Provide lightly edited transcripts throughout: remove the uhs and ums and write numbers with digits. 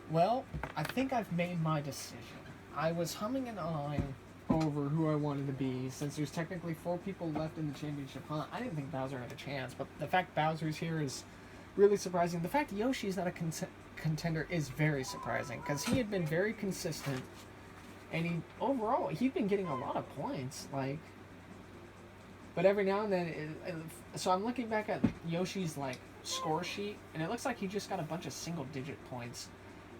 Well, I think I've made my decision. I was humming and awing over who I wanted to be since there's technically 4 people left in the championship hunt. I didn't think Bowser had a chance, but the fact Bowser's here is really surprising. The fact Yoshi's not a contender is very surprising because he had been very consistent, and overall he'd been getting a lot of points. But every now and then, so I'm looking back at Yoshi's score sheet, and it looks like he just got a bunch of single-digit points,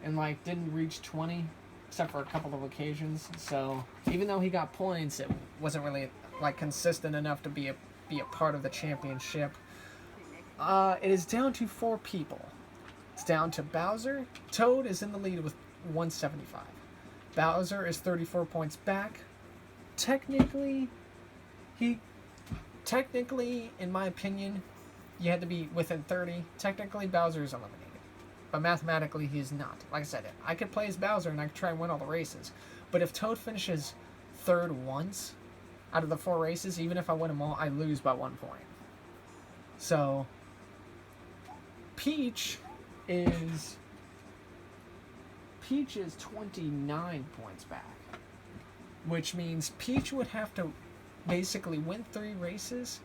and didn't reach 20, except for a couple of occasions. So even though he got points, it wasn't really consistent enough to be a part of the championship. It is down to 4 people. It's down to Bowser. Toad is in the lead with 175. Bowser is 34 points back. Technically, in my opinion, you had to be within 30. Technically, Bowser is eliminated. But mathematically, he's not. Like I said, I could play as Bowser and I could try and win all the races. But if Toad finishes third once out of the 4 races, even if I win them all, I lose by 1 point. So, Peach is 29 points back. Which means Peach would have to basically win 3 races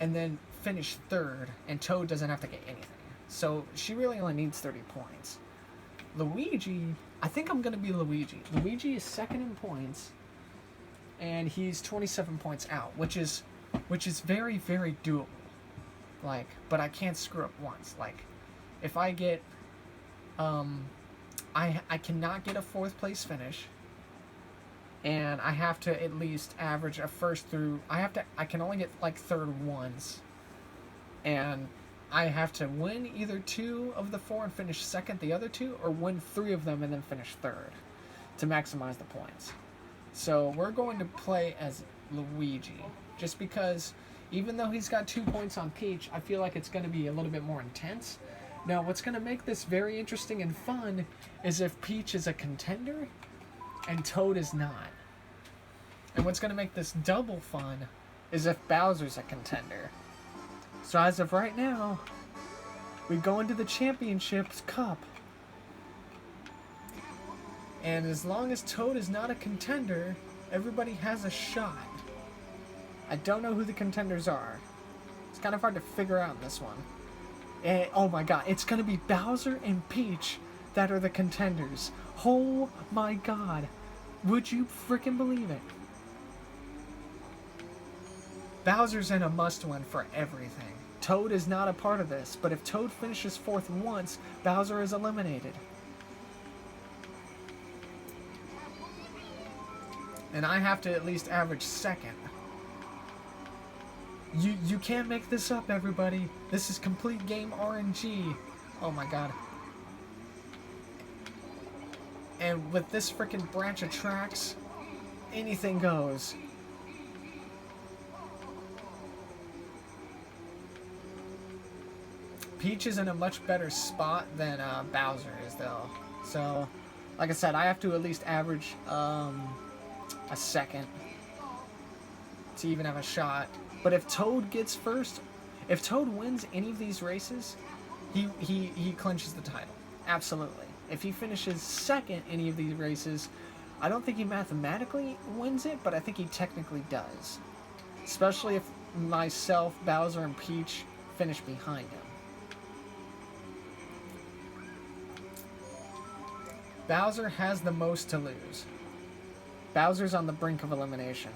and then finish third, and Toad doesn't have to get anything. So she really only needs 30 points. Luigi, I think I'm going to be Luigi. Luigi is second in points, and he's 27 points out, which is very, very doable. But I can't screw up once. If I get, I cannot get a 4th place finish, and I have to at least average a first through. I can only get third once, and I have to win either 2 of the 4 and finish second the other 2, or win 3 of them and then finish third to maximize the points. So we're going to play as Luigi, just because even though he's got 2 points on Peach, I feel like it's going to be a little bit more intense. Now, what's going to make this very interesting and fun is if Peach is a contender and Toad is not. And what's going to make this double fun is if Bowser's a contender. So as of right now, we go into the Championships Cup. And as long as Toad is not a contender, everybody has a shot. I don't know who the contenders are. It's kind of hard to figure out in this one. And, oh my god, it's going to be Bowser and Peach that are the contenders. Oh my god. Would you freaking believe it? Bowser's in a must-win for everything. Toad is not a part of this, but if Toad finishes 4th once, Bowser is eliminated. And I have to at least average second. You can't make this up, everybody. This is complete game RNG. Oh my god. And with this freaking branch of tracks, anything goes. Peach is in a much better spot than Bowser is, though. So, like I said, I have to at least average a second to even have a shot. But if Toad gets first, if Toad wins any of these races, he clinches the title. Absolutely. If he finishes second any of these races, I don't think he mathematically wins it, but I think he technically does. Especially if myself, Bowser, and Peach finish behind him. Bowser has the most to lose. Bowser's on the brink of elimination.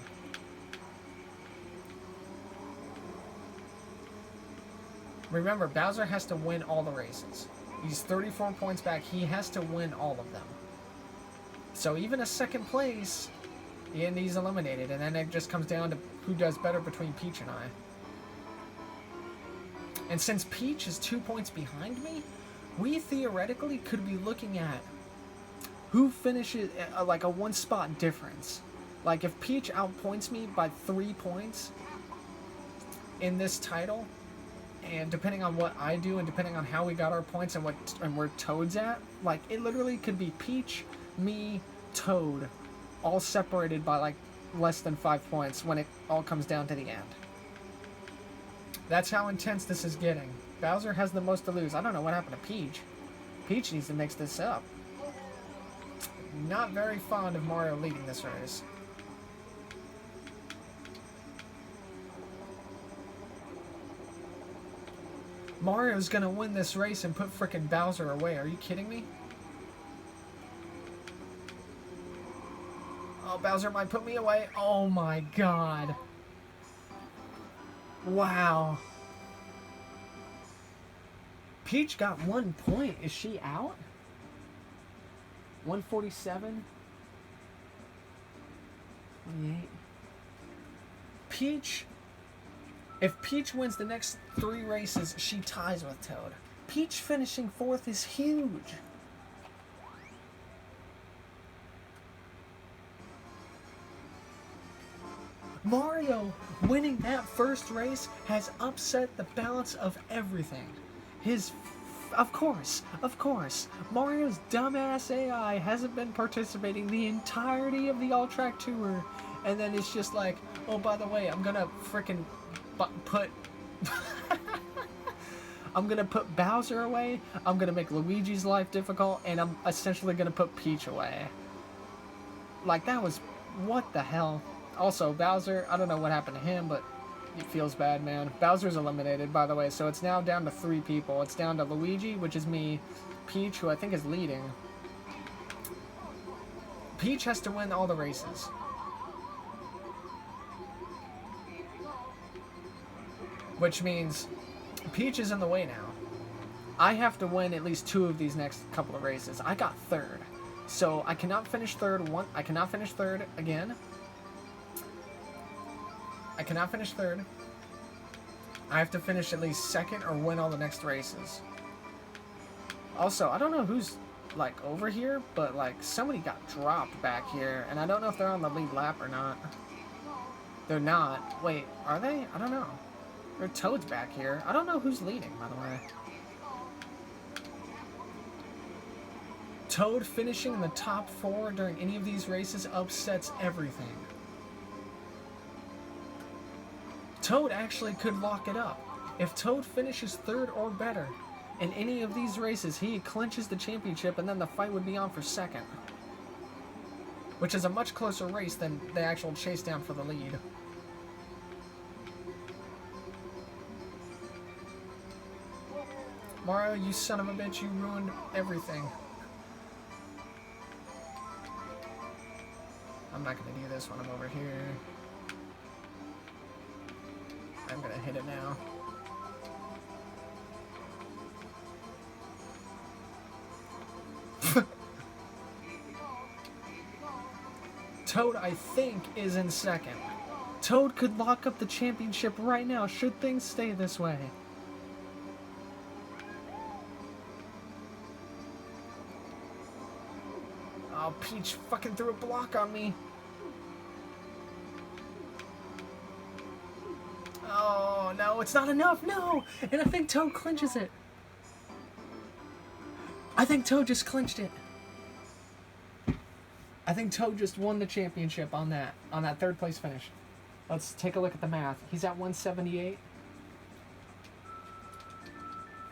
Remember, Bowser has to win all the races. He's 34 points back. He has to win all of them. So even a second place, and he's eliminated. And then it just comes down to who does better between Peach and I. And since Peach is 2 points behind me, we theoretically could be looking at who finishes like a 1 spot difference. Like if Peach outpoints me by 3 points in this title, and depending on what I do and depending on how we got our points and where Toad's at, like it literally could be Peach, me, Toad, all separated by like less than 5 points when it all comes down to the end. That's how intense this is getting. Bowser has the most to lose. I don't know what happened to Peach. Peach needs to mix this up. not very fond of Mario leading this race. Mario's gonna win this race and put frickin' Bowser away. Are you kidding me? Oh, Bowser might put me away. Oh my god. Wow. Peach got 1 point. Is she out? 147. 28. Peach. If Peach wins the next 3 races, she ties with Toad. Peach finishing 4th is huge. Mario winning that first race has upset the balance of everything. Of course, Mario's dumbass AI hasn't been participating the entirety of the All-Track Tour, and then it's just like, oh, by the way, I'm gonna frickin' put... I'm gonna put Bowser away, I'm gonna make Luigi's life difficult, and I'm essentially gonna put Peach away. Like, that was... what the hell? Also, Bowser, I don't know what happened to him, but it feels bad, man. Bowser's eliminated, by the way, so it's now down to 3 people. It's down to Luigi, which is me, Peach, who I think is leading. Peach has to win all the races. Which means Peach is in the way now. I have to win at least 2 of these next couple of races. I got 3rd. So I cannot finish 3rd I cannot finish 3rd again. I cannot finish 3rd. I have to finish at least 2nd or win all the next races. Also, I don't know who's, like, over here, but, like, somebody got dropped back here, and I don't know if they're on the lead lap or not. They're not. Wait, are they? I don't know. Their Toad's back here. I don't know who's leading, by the way. Toad finishing in the top 4 during any of these races upsets everything. Toad actually could lock it up. If Toad finishes 3rd or better in any of these races, he clinches the championship, and then the fight would be on for 2nd. Which is a much closer race than the actual chase down for the lead. Mario, you son of a bitch, you ruined everything. I'm not gonna do this when I'm over here. I'm gonna hit it now. Toad, I think, is in 2nd. Toad could lock up the championship right now, should things stay this way. Oh, Peach fucking threw a block on me. Oh, no, it's not enough, no! And I think Toad clinches it. I think Toad just clinched it. I think Toad just won the championship on that 3rd place finish. Let's take a look at the math. He's at 178.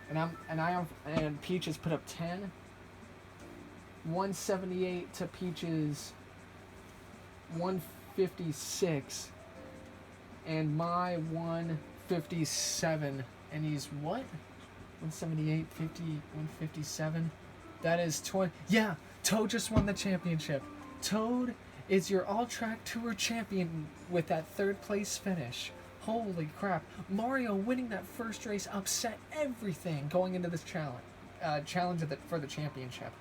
And Peach has put up 10. 178 to Peach's 156. And my 157. And he's what? 178, 50, 157. That is 20. Yeah, Toad just won the championship. Toad is your All-Track Tour champion with that 3rd place finish. Holy crap. Mario winning that first race upset everything going into this challenge for the championship.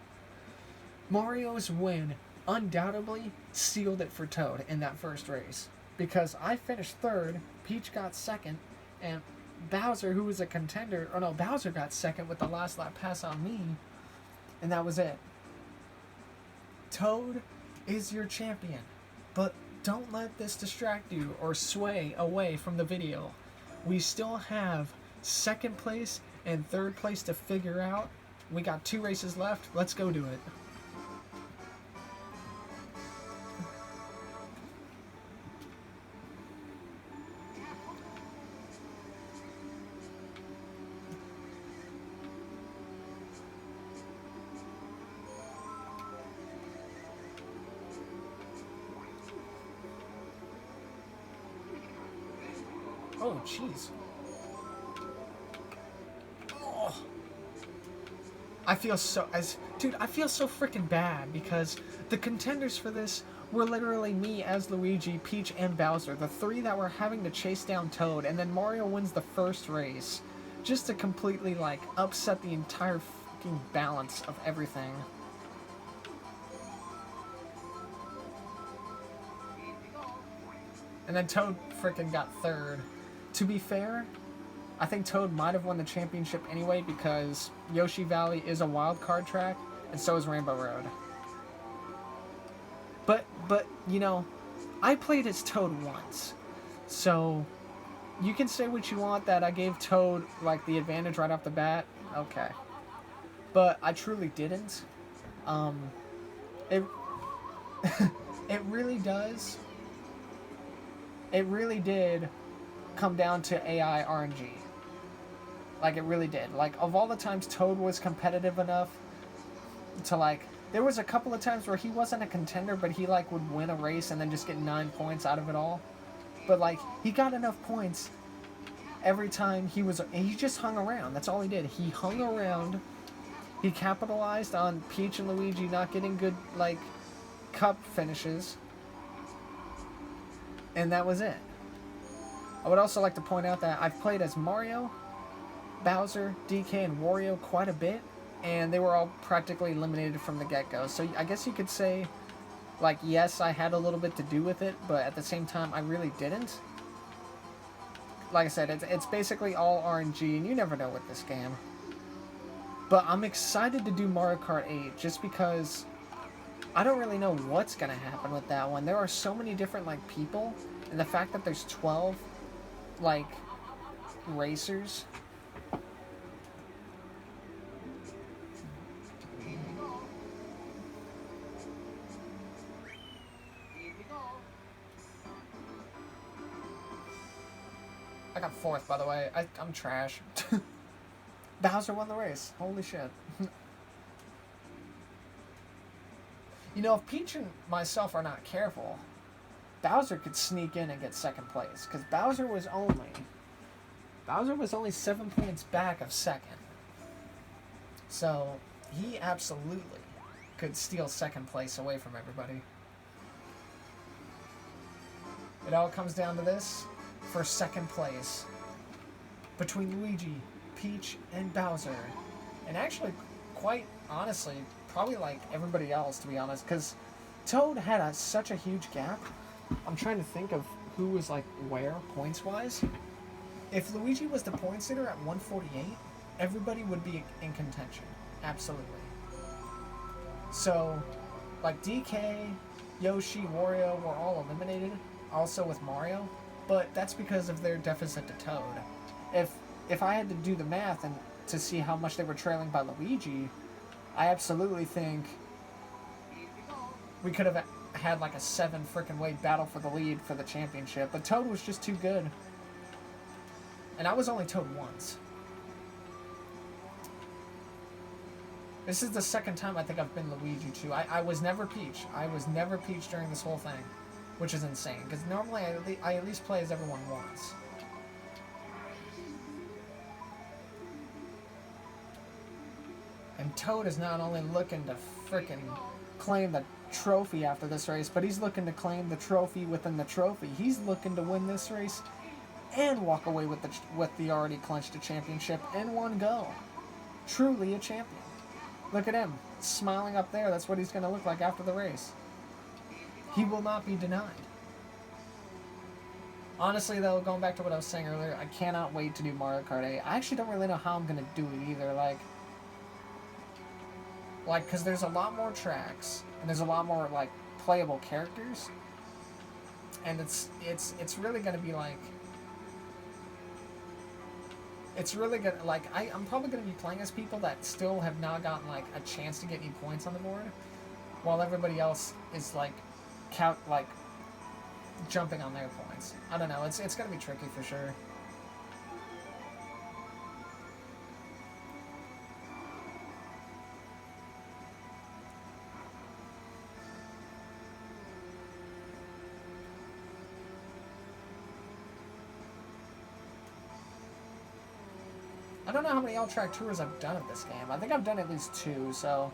Mario's win undoubtedly sealed it for Toad in that first race. Because I finished 3rd, Peach got 2nd, and Bowser, who was a contender, Bowser got 2nd with the last lap pass on me, and that was it. Toad is your champion, but don't let this distract you or sway away from the video. We still have 2nd place and 3rd place to figure out. We got 2 races left. Let's go do it. Oh, jeez. Oh. I feel so dude, I feel so freaking bad because the contenders for this were literally me as Luigi, Peach, and Bowser, the three that were having to chase down Toad, and then Mario wins the first race just to completely like upset the entire fucking balance of everything. And then Toad freaking got third. To be fair, I think Toad might have won the championship anyway because Yoshi Valley is a wild card track, and so is Rainbow Road. But you know, I played as Toad once, so you can say what you want that I gave Toad like the advantage right off the bat. Okay, but I truly didn't. It it really does. It really did come down to AI RNG. Like, it really did. Like, of all the times Toad was competitive enough to, like... There was a couple of times where he wasn't a contender, but he, like, would win a race and then just get 9 points out of it all. But, like, he got enough points every time he was... He just hung around. That's all he did. He hung around. He capitalized on Peach and Luigi not getting good, like, cup finishes. And that was it. I would also like to point out that I've played as Mario, Bowser, DK, and Wario quite a bit, and they were all practically eliminated from the get-go. So I guess you could say, like, yes, I had a little bit to do with it, but at the same time, I really didn't. Like I said, it's basically all RNG, and you never know with this game. But I'm excited to do Mario Kart 8, just because I don't really know what's going to happen with that one. There are so many different, like, people, and the fact that there's 12, like, racers. I got 4th, by the way. I'm trash. Bowser won the race. Holy shit. You know, if Peach and myself are not careful, Bowser could sneak in and get 2nd place. Because Bowser was only 7 points back of 2nd. So, he absolutely could steal 2nd place away from everybody. It all comes down to this. For 2nd place between Luigi, Peach, and Bowser. And actually, quite honestly, probably like everybody else, to be honest, because Toad had such a huge gap. I'm trying to think of who was like where points-wise. If Luigi was the points leader at 148, everybody would be in contention. Absolutely. So, like DK, Yoshi, Wario were all eliminated, also with Mario. But that's because of their deficit to Toad. If I had to do the math and to see how much they were trailing by Luigi, I absolutely think we could have had like a 7 freaking way battle for the lead for the championship. But Toad was just too good. And I was only Toad once. This is the 2nd time I think I've been Luigi too. I was never Peach. I was never Peach during this whole thing. Which is insane, because normally I at least play as everyone once. And Toad is not only looking to frickin' claim the trophy after this race, but he's looking to claim the trophy within the trophy. He's looking to win this race and walk away with the already clinched championship in one go. Truly a champion. Look at him, smiling up there. That's what he's going to look like after the race. He will not be denied. Honestly, though, going back to what I was saying earlier, I cannot wait to do Mario Kart 8. I actually don't really know how I'm going to do it either. Like, because there's a lot more tracks, and there's a lot more, like, playable characters. And it's really going to be, like... It's really going to, like, I'm probably going to be playing as people that still have not gotten, like, a chance to get any points on the board. While everybody else is, like... jumping on their points. I don't know, it's gonna be tricky for sure. I don't know how many all-track tours I've done of this game. I think I've done at least 2, so...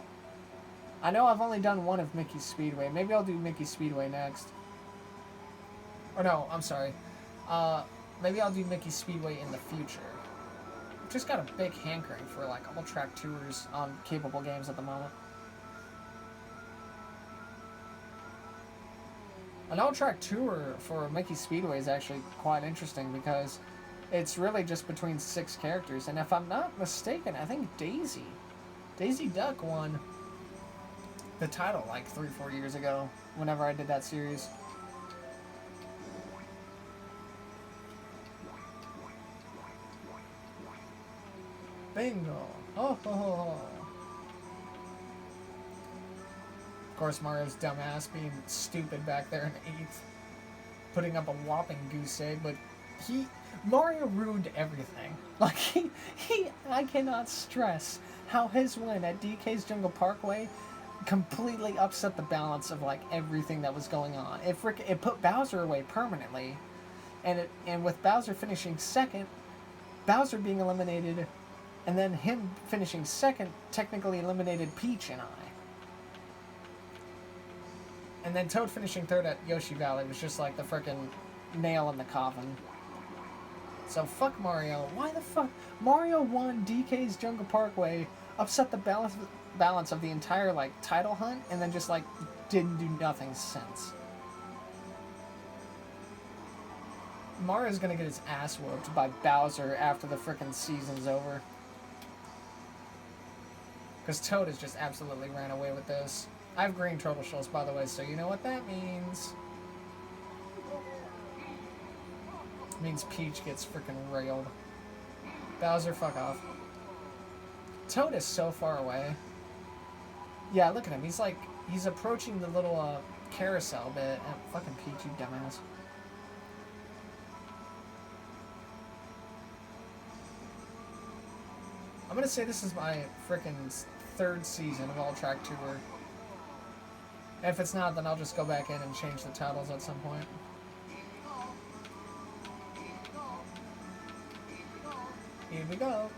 I know I've only done 1 of Mickey's Speedway. Maybe I'll do Mickey's Speedway next. Or no, I'm sorry. Maybe I'll do Mickey's Speedway in the future. I've just got a big hankering for, like, all-track tours on capable games at the moment. An all-track tour for Mickey Speedway is actually quite interesting because it's really just between 6 characters. And if I'm not mistaken, I think Daisy Duck won the title like 3-4 years ago whenever I did that series. Bingo! Oh, ho, ho, ho. Of course, Mario's dumbass being stupid back there in 8th, putting up a whopping goose egg, but Mario ruined everything. Like, I cannot stress how his win at DK's Jungle Parkway completely upset the balance of, like, everything that was going on. It put Bowser away permanently, and with Bowser finishing 2nd, Bowser being eliminated, and then him finishing 2nd technically eliminated Peach and I. And then Toad finishing 3rd at Yoshi Valley was just like the frickin' nail in the coffin. So fuck Mario. Why the fuck? Mario won DK's Jungle Parkway, upset the balance of the entire, like, title hunt, and then just, like, didn't do nothing since. Mario's gonna get his ass whooped by Bowser after the frickin' season's over. Because Toad has just absolutely ran away with this. I have green turtle shells, by the way, so you know what that means. It means Peach gets frickin' railed. Bowser, fuck off. Toad is so far away. Yeah, look at him. He's approaching the little carousel bit. Fucking Peach, you dumbass. I'm gonna say this is my frickin' 3rd season of All Track Tour. If it's not, then I'll just go back in and change the titles at some point. Here we go.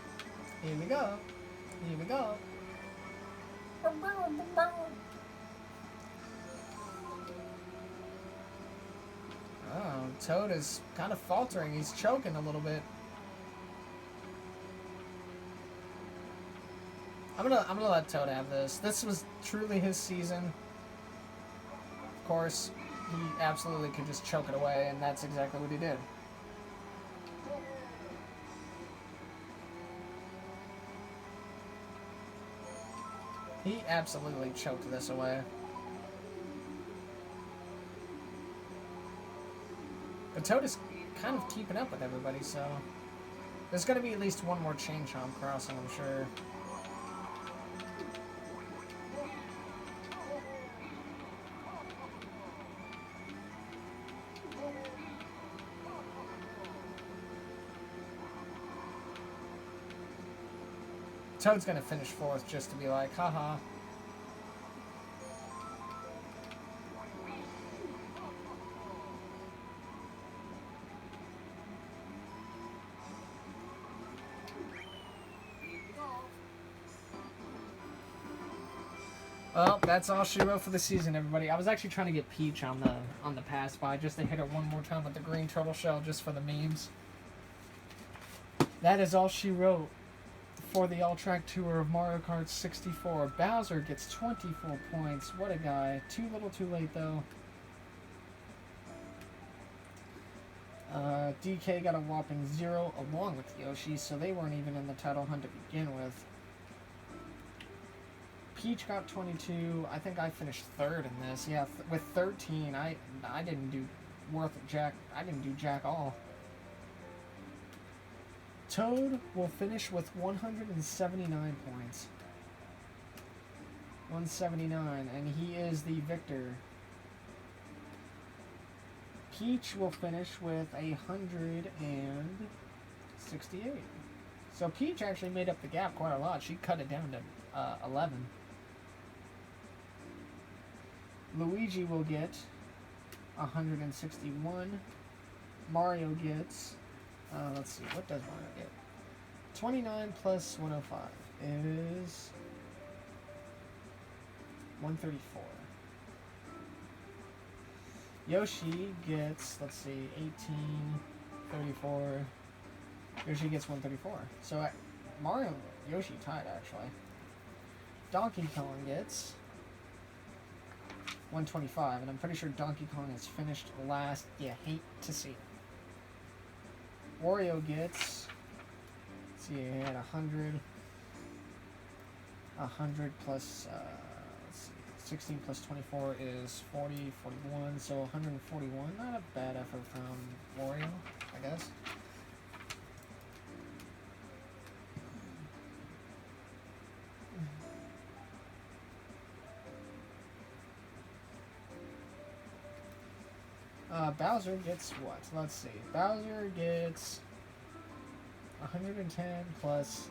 Here we go. Here we go. Oh, Toad is kind of faltering. He's choking a little bit. I'm gonna let Toad have this. This was truly his season. Of course, he absolutely could just choke it away, and that's exactly what he did. He absolutely choked this away. But Toad is kind of keeping up with everybody, so... There's gonna be at least one more Chain Chomp crossing, I'm sure. Toad's gonna finish 4th just to be like, haha. Well, that's all she wrote for the season, everybody. I was actually trying to get Peach on the pass by just to hit her one more time with the green turtle shell just for the memes. That is all she wrote for the All Track Tour of Mario Kart 64. Bowser gets 24 points. What a guy. Too little too late, though. DK got a whopping 0 along with Yoshi, so they weren't even in the title hunt to begin with. Peach got 22. I think I finished 3rd in this. Yeah, with 13, I didn't do jack all. Toad will finish with 179 points. 179, and he is the victor. Peach will finish with 168. So Peach actually made up the gap quite a lot. She cut it down to 11. Luigi will get 161. Mario gets... let's see, what does Mario get? 29 plus 105 is 134. Yoshi gets, let's see, 18, 34. Yoshi gets 134. So Mario and Yoshi tied, actually. Donkey Kong gets 125, and I'm pretty sure Donkey Kong is finished last. You hate to see it. Wario gets, let's see, he had 100. 100 plus, let's see, 16 plus 24 is 40, 41, so 141. Not a bad effort from Wario, I guess. Bowser gets what? Let's see. Bowser gets 110 plus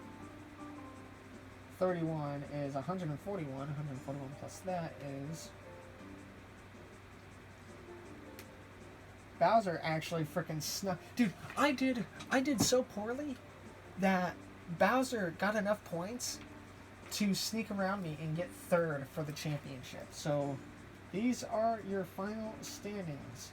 31 is 141. 141 plus that is... Bowser actually freaking snuck... Dude, I did so poorly that Bowser got enough points to sneak around me and get third for the championship. So, these are your final standings.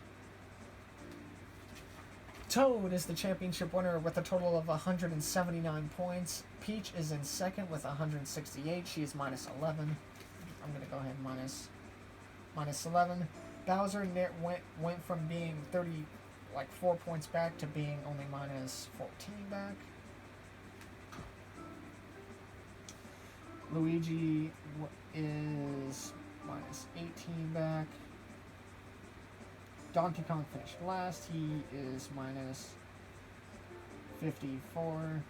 Toad is the championship winner with a total of 179 points. Peach is in second with 168. She is minus 11. I'm going to go ahead and minus 11. Bowser went from being 4 points back to being only minus 14 back. Luigi is minus 18 back. Donkey Kong finished last. He is minus 54.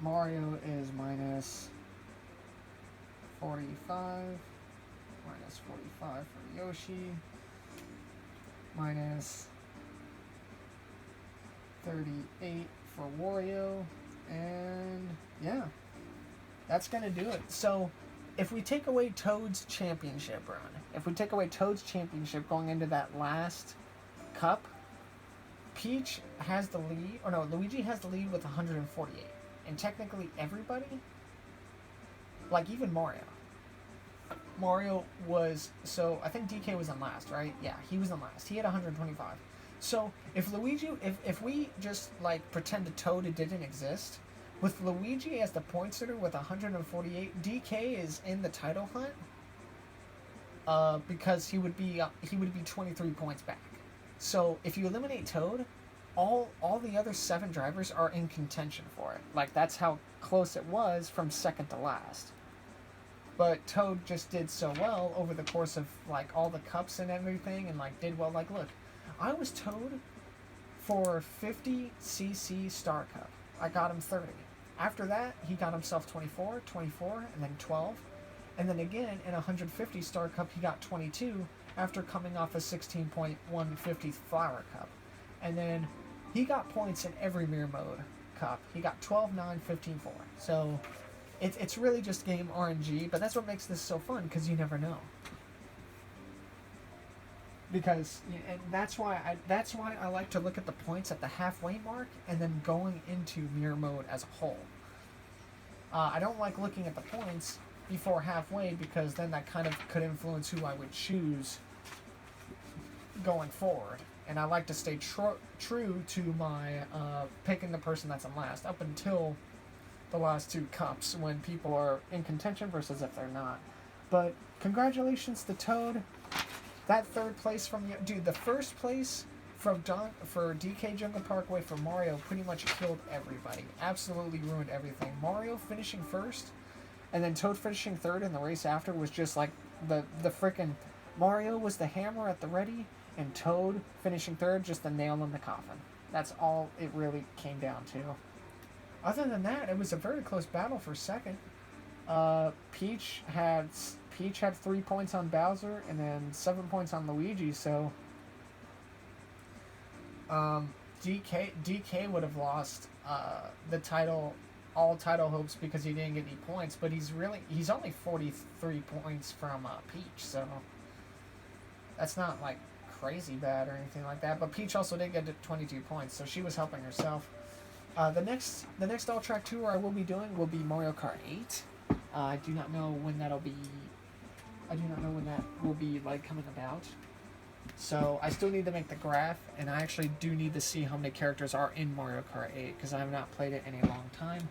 Mario is minus 45. Minus 45 for Yoshi. Minus 38 for Wario. And yeah, that's going to do it. So if we take away Toad's championship run, going into that last cup, Peach has the lead, or no, Luigi has the lead with 148. And technically everybody, like even Mario was, so I think DK was in last, right? Yeah, he was in last. He had 125. So if we just like pretend that Toad didn't exist, with Luigi as the points leader with 148, DK is in the title hunt. Because he would be 23 points back. So if you eliminate Toad, all the other 7 drivers are in contention for it. Like, that's how close it was from second to last. But Toad just did so well over the course of like all the cups and everything, and like did well. Like, look, I was Toad for 50cc Star Cup. I got him 30. After that, he got himself 24, and then 12. And then again, in 150 Star Cup, he got 22 after coming off a 16.150 Flower Cup. And then he got points in every Mirror Mode Cup. He got 12, 9, 15, 4. So it's really just game RNG, but that's what makes this so fun, because you never know. Because, and that's why I like to look at the points at the halfway mark and then going into Mirror Mode as a whole. I don't like looking at the points before halfway, because then that kind of could influence who I would choose going forward. And I like to stay true to my picking the person that's in last up until the last 2 cups, when people are in contention versus if they're not. But congratulations to Toad. That 3rd place from you, dude, the 1st place for DK Jungle Parkway for Mario pretty much killed everybody. Absolutely ruined everything. Mario finishing 1st, and then Toad finishing 3rd in the race after was just like the frickin' Mario was the hammer at the ready, and Toad finishing 3rd, just the nail in the coffin. That's all it really came down to. Other than that, it was a very close battle for 2nd. Peach had 3 points on Bowser, and then 7 points on Luigi, so DK would have lost the title, all title hopes, because he didn't get any points, but he's only 43 points from Peach, so that's not like crazy bad or anything like that. But Peach also did get to 22 points, so she was helping herself. The next all track tour I will be doing will be Mario Kart 8. I do not know when that'll be. I do not know when that will be like coming about. So I still need to make the graph, and I actually do need to see how many characters are in Mario Kart 8 because I have not played it in a long time.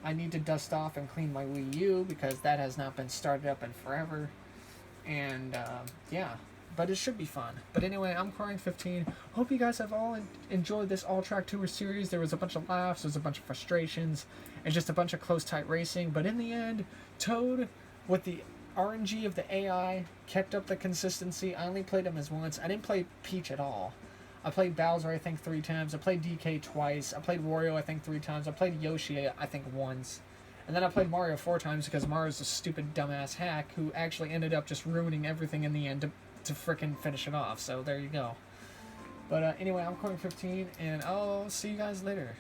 I need to dust off and clean my Wii U because that has not been started up in forever. And yeah, but it should be fun. But anyway, I'm Corang15. Hope you guys have all enjoyed this all track tour series. There was a bunch of laughs, there was a bunch of frustrations, and just a bunch of close tight racing. But in the end, Toad, with the RNG of the AI, kept up the consistency. I only played him as once. I didn't play Peach at all. I played Bowser, I think, 3 times. I played DK twice. I played Wario, I think, 3 times. I played Yoshi, I think, once. And then I played Mario 4 times because Mario's a stupid dumbass hack who actually ended up just ruining everything in the end to frickin' finish it off. So there you go. But anyway, I'm Corang15, and I'll see you guys later.